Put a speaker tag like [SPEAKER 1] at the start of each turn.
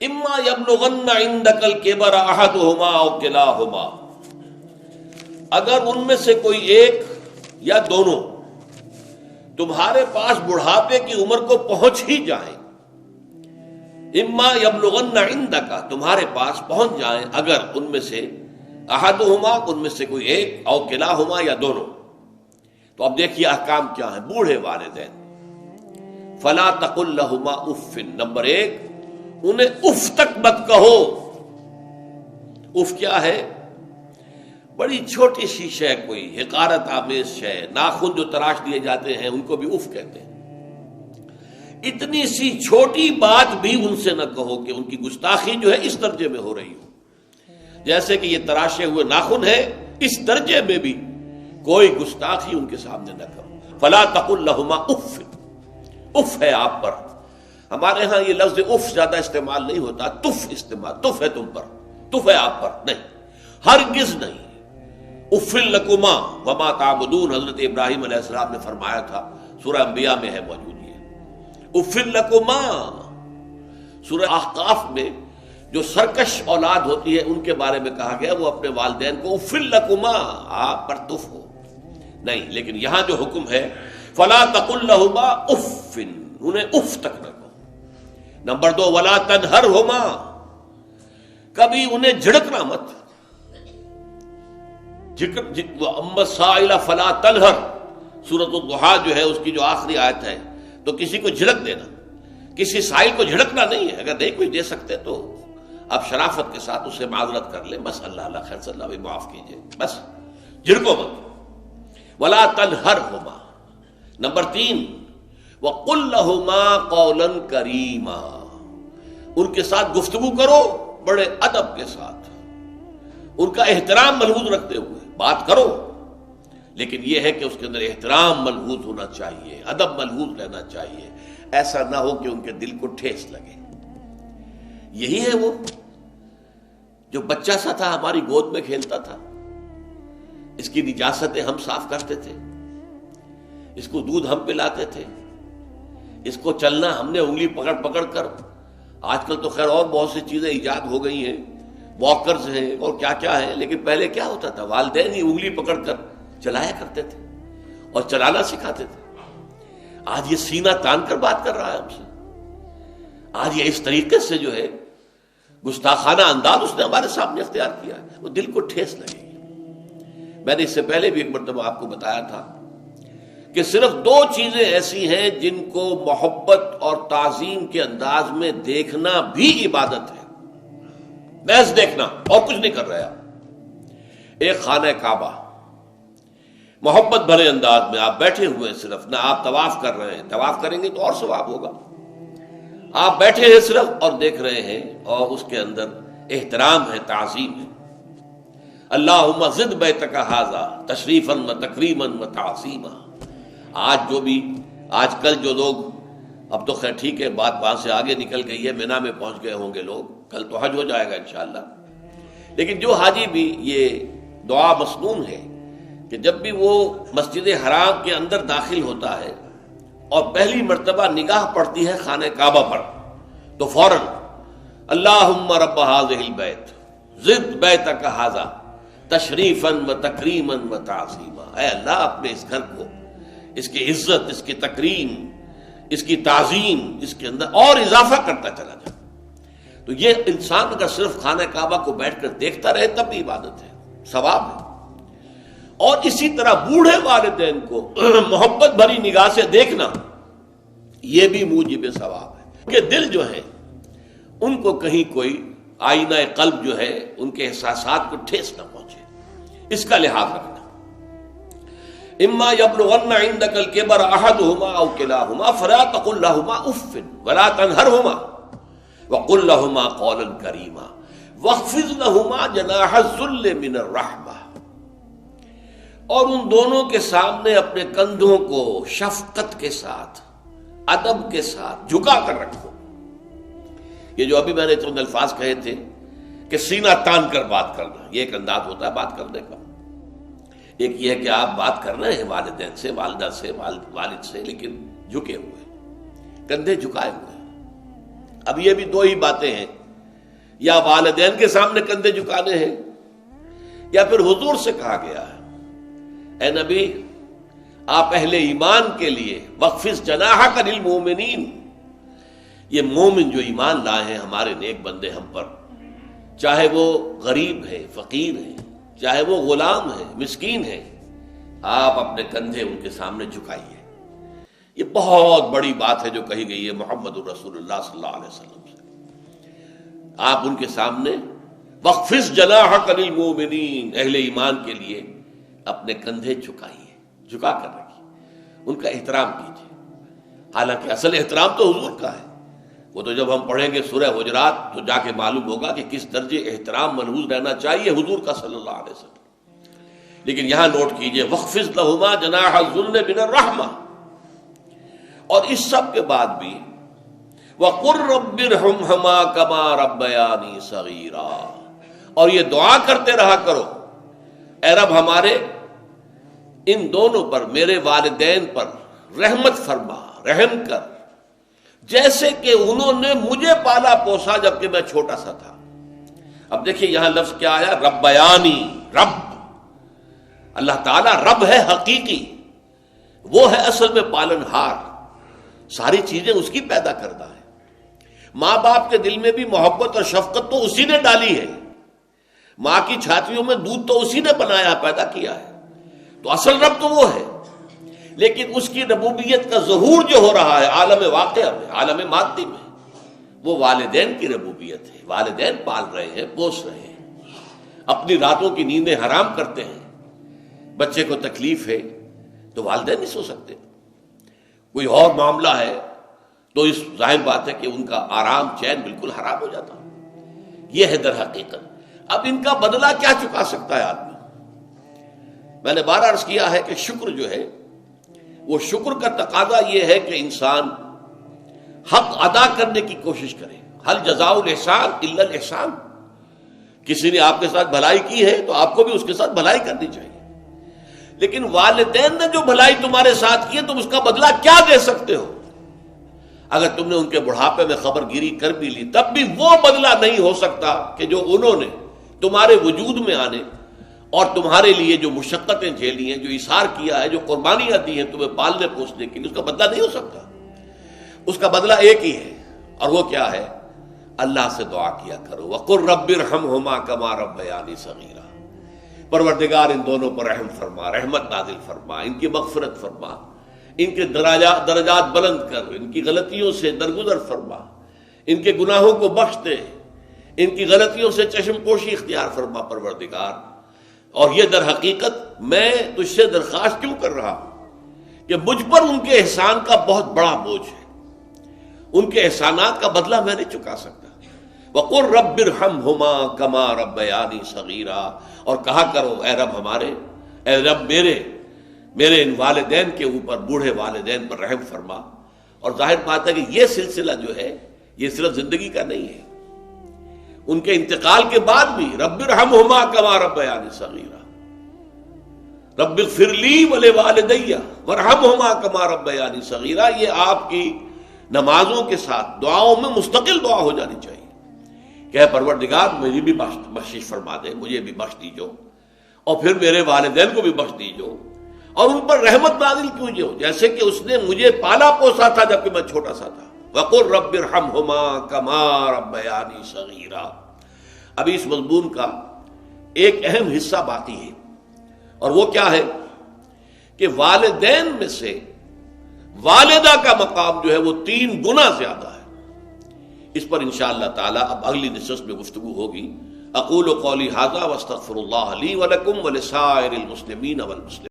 [SPEAKER 1] اما یبلغن عندک الکبر احدہما او کلاہما، اگر ان میں سے کوئی ایک یا دونوں تمہارے پاس بڑھاپے کی عمر کو پہنچ ہی جائیں، اما یبلغن عندک تمہارے پاس پہنچ جائیں اگر ان میں سے احدہما ان میں سے کوئی ایک او کلاہما یا دونوں، تو اب دیکھیے احکام کیا ہیں بوڑھے والدین۔ فلا تقل لہما اف، نمبر ایک انہیں اف تک مت کہو۔ اف کیا ہے؟ بڑی چھوٹی سی شے، کوئی حقارت آمیز شے، ناخن جو تراش دیے جاتے ہیں ان کو بھی اف کہتے ہیں۔ اتنی سی چھوٹی بات بھی ان سے نہ کہو کہ ان کی گستاخی جو ہے اس درجے میں ہو رہی ہو، جیسے کہ یہ تراشے ہوئے ناخن ہے، اس درجے میں بھی کوئی گستاخی ان کے سامنے نہ کرو۔ فلا تقل لہما اف، اف ہے آپ پر۔ ہمارے ہاں یہ لفظ اف زیادہ استعمال نہیں ہوتا، تف استعمال، تف ہے تم پر، تف ہے آپ پر، نہیں، ہرگز نہیں۔ اف لکما وما تعبدون، حضرت ابراہیم علیہ السلام نے فرمایا تھا، سورہ انبیاء میں ہے موجود یہ اف لکما۔ سورہ احقاف میں جو سرکش اولاد ہوتی ہے ان کے بارے میں کہا گیا وہ اپنے والدین کو اف لکما، آپ پر تف ہو، نہیں، لیکن یہاں جو حکم ہے فلا تقل لہما اف، انہیں اف تک نہ کہو۔ نمبر دو ولا تنہرہما، کبھی انہیں جھڑکنا مت۔ اما السائل فلا تنہر، سورۃ الضحیٰ جو ہے اس کی جو آخری آیت ہے، تو کسی کو جھڑک دینا، کسی سائل کو جھڑکنا نہیں ہے۔ اگر نہیں کوئی دے سکتے تو آپ شرافت کے ساتھ اسے معذرت کر لیں، بس اللہ اللہ خیر صلی اللہ بھی معاف کیجئے، بس جھڑکو مت۔ ولا تنہرہما۔ نمبر تین وَقُلْ لَهُمَا قَوْلًا كَرِيمًا، ان کے ساتھ گفتگو کرو بڑے ادب کے ساتھ، ان کا احترام ملحوظ رکھتے ہوئے بات کرو، لیکن یہ ہے کہ اس کے اندر احترام ملحوظ ہونا چاہیے، ادب ملحوظ رہنا چاہیے، ایسا نہ ہو کہ ان کے دل کو ٹھیس لگے۔ یہی ہے وہ جو بچہ سا تھا ہماری گود میں کھیلتا تھا، اس کی نجاستیں ہم صاف کرتے تھے، اس کو دودھ ہم پلاتے تھے، اس کو چلنا ہم نے انگلی پکڑ پکڑ کر، آج کل تو خیر اور بہت سی چیزیں ایجاد ہو گئی ہیں، واکرز ہیں اور کیا کیا ہے، لیکن پہلے کیا ہوتا تھا، والدین ہی انگلی پکڑ کر چلایا کرتے تھے اور چلانا سکھاتے تھے۔ آج یہ سینہ تان کر بات کر رہا ہے ہم سے، آج یہ اس طریقے سے جو ہے گستاخانہ انداز اس نے ہمارے سامنے اختیار کیا ہے، وہ دل کو ٹھیس لگے گی۔ میں نے اس سے پہلے بھی ایک مرتبہ آپ کو بتایا تھا کہ صرف دو چیزیں ایسی ہیں جن کو محبت اور تعظیم کے انداز میں دیکھنا بھی عبادت ہے، محض دیکھنا اور کچھ نہیں کر رہے آپ۔ ایک خانہ کعبہ، محبت بھرے انداز میں آپ بیٹھے ہوئے ہیں، صرف نہ آپ طواف کر رہے ہیں، طواف کریں گے تو اور ثواب ہوگا، آپ بیٹھے ہیں صرف اور دیکھ رہے ہیں، اور اس کے اندر احترام ہے، تعظیم ہے۔ اللہم زد بیتک ھذا تشریفا و تکریما و تعظیما۔ آج کل جو لوگ، اب تو خیر ٹھیک ہے بات وہاں سے آگے نکل گئی ہے، مینا میں پہنچ گئے ہوں گے لوگ، کل تو حج ہو جائے گا انشاءاللہ، لیکن جو حاجی بھی یہ دعا مسنون ہے کہ جب بھی وہ مسجد حرام کے اندر داخل ہوتا ہے اور پہلی مرتبہ نگاہ پڑتی ہے خانہ کعبہ پر، تو فوراً اللہم رب ھذہ البیت زد بیتک ھذا تشریفا و تکریما و تعظیما، اے اللہ اپنے اس گھر کو، اس کی عزت، اس کی تکریم، اس کی تعظیم، اس کے اندر اور اضافہ کرتا چلا جائے۔ تو یہ انسان اگر صرف خانہ کعبہ کو بیٹھ کر دیکھتا رہے تب بھی عبادت ہے، ثواب ہے۔ اور اسی طرح بوڑھے والدین کو محبت بھری نگاہ سے دیکھنا، یہ بھی موجب ثواب ہے، کہ دل جو ہے ان کو کہیں کوئی آئینہ قلب جو ہے ان کے احساسات کو ٹھیس نہ پہنچے، اس کا لحاظ رکھنا۔ اما یبلغن عندک الکبر احدہما او کلاہما فلا تقل لہما اف ولا تنہرہما وقل لہما قولا کریما واخفض لہما جناح الذل من الرحمہ، اور ان دونوں کے سامنے اپنے کندھوں کو شفقت کے ساتھ، ادب کے ساتھ جھکا کر رکھو۔ یہ جو ابھی میں نے چند الفاظ کہے تھے کہ سینہ تان کر بات کرنا، یہ ایک انداز ہوتا ہے بات کرنے کا۔ ایک یہ ہے کہ آپ بات کر رہے ہیں والدین سے، والدہ سے، والد سے، لیکن جھکے ہوئے، کندھے جھکائے ہوئے۔ اب یہ بھی دو ہی باتیں ہیں یا والدین کے سامنے کندھے جھکانے ہیں، یا پھر حضور سے کہا گیا ہے اے نبی آپ اہل ایمان کے لیے وخفض جناحک للمؤمنین، یہ مومن جو ایمان لائے ہیں ہمارے نیک بندے ہم پر، چاہے وہ غریب ہے، فقیر ہے، چاہے وہ غلام ہے، مسکین ہے، آپ اپنے کندھے ان کے سامنے جھکائیے۔ یہ بہت بڑی بات ہے جو کہی گئی ہے محمد الرسول اللہ صلی اللہ علیہ وسلم سے۔ آپ ان کے سامنے وخفض جناحک للمؤمنین، اہل ایمان کے لیے اپنے کندھے جھکائیے، جھکا کر رکھیے، ان کا احترام کیجیے۔ حالانکہ اصل احترام تو حضور کا ہے، وہ تو جب ہم پڑھیں گے سورہ حجرات تو جا کے معلوم ہوگا کہ کس درجے احترام ملحوظ رہنا چاہیے حضور کا صلی اللہ علیہ وسلم۔ لیکن یہاں نوٹ کیجئے وَخْفِضْ لَهُمَا جَنَاحَ الذُّلِّ مِنَ الرَّحْمَةِ، اور اس سب کے بعد بھی وَقُلْ رَبِّ ارْحَمْهُمَا كَمَا رَبَّيَانِي صَغِيرًا، اور یہ دعا کرتے رہا کرو اے رب ہمارے ان دونوں پر، میرے والدین پر رحمت فرما، رحم کر، جیسے کہ انہوں نے مجھے پالا پوسا جبکہ میں چھوٹا سا تھا۔ اب دیکھیے یہاں لفظ کیا آیا، ربیانی، رب، اللہ تعالیٰ رب ہے حقیقی، وہ ہے اصل میں پالن ہار، ساری چیزیں اس کی پیدا کردہ ہے۔ ماں باپ کے دل میں بھی محبت اور شفقت تو اسی نے ڈالی ہے، ماں کی چھاتیوں میں دودھ تو اسی نے بنایا، پیدا کیا ہے، تو اصل رب تو وہ ہے۔ لیکن اس کی ربوبیت کا ظہور جو ہو رہا ہے عالم واقعہ میں، عالم مادی میں، وہ والدین کی ربوبیت ہے۔ والدین پال رہے ہیں، پوس رہے ہیں، اپنی راتوں کی نیندیں حرام کرتے ہیں، بچے کو تکلیف ہے تو والدین نہیں سو سکتے، کوئی اور معاملہ ہے تو اس ظاہر بات ہے کہ ان کا آرام چین بالکل حرام ہو جاتا۔ یہ ہے در حقیقت۔ اب ان کا بدلہ کیا چکا سکتا ہے آدمی؟ میں نے بار عرض کیا ہے کہ شکر جو ہے وہ شکر کا تقاضا یہ ہے کہ انسان حق ادا کرنے کی کوشش کرے۔ حل جزاء الاحسان الا الاحسان، کسی نے آپ کے ساتھ بھلائی کی ہے تو آپ کو بھی اس کے ساتھ بھلائی کرنی چاہیے۔ لیکن والدین نے جو بھلائی تمہارے ساتھ کی ہے تم اس کا بدلہ کیا دے سکتے ہو؟ اگر تم نے ان کے بڑھاپے میں خبر گیری کر بھی لی تب بھی وہ بدلہ نہیں ہو سکتا کہ جو انہوں نے تمہارے وجود میں آنے اور تمہارے لیے جو مشقتیں جھیلی ہیں، جو ایثار کیا ہے، جو قربانیاں دی ہیں تمہیں پالنے پوسنے کے لیے، اس کا بدلہ نہیں ہو سکتا۔ اس کا بدلہ ایک ہی ہے، اور وہ کیا ہے؟ اللہ سے دعا کیا کرو وَقُلْ رَبِّ ارْحَمْهُمَا كَمَا رَبَّيَانِي صَغِيرًا، پروردگار ان دونوں پر رحم فرما، رحمت نازل فرما، ان کی مغفرت فرما، ان کے درجات بلند کر، ان کی غلطیوں سے درگزر فرما، ان کے گناہوں کو بخش دے، ان کی غلطیوں سے چشم پوشی اختیار فرما پروردگار۔ اور یہ در حقیقت میں تجھ سے درخواست کیوں کر رہا ہوں کہ مجھ پر ان کے احسان کا بہت بڑا بوجھ ہے، ان کے احسانات کا بدلہ میں نہیں چکا سکتا۔ وَقُلْ رَبِّ ارْحَمْهُمَا كَمَا رَبَّيَانِي صَغِيرًا، اور کہا کرو اے رب ہمارے، اے رب میرے ان والدین کے اوپر، بوڑھے والدین پر رحم فرما۔ اور ظاہر بات ہے کہ یہ سلسلہ جو ہے یہ صرف زندگی کا نہیں ہے، ان کے انتقال کے بعد بھی رب ارحمہما کما ربیانی صغیرا، رب اغفر لی ولوالدی وارحمہما کما ربیانی صغیرا، یہ آپ کی نمازوں کے ساتھ دعاؤں میں مستقل دعا ہو جانی چاہیے کہ اے پروردگار مجھے بھی بخشش فرما دے، مجھے بھی بخش دیجو، اور پھر میرے والدین کو بھی بخش دیجو، اور ان پر رحمت نازل کیجو جیسے کہ اس نے مجھے پالا پوسا تھا جبکہ میں چھوٹا سا تھا۔ وَقُلْ رَبِّ ارْحَمْهُمَا كَمَا رَبَّيَانِي صَغِيرًا۔ ابھی اس مضمون کا ایک اہم حصہ باقی ہے، اور وہ کیا ہے کہ والدین میں سے والدہ کا مقام جو ہے وہ 3 گنا زیادہ ہے۔ اس پر انشاءاللہ تعالی اب اگلی نشست میں گفتگو ہوگی۔ اقول قولی ھذا واستغفر اللہ لی ولکم ولسائر المسلمین والمسلمات۔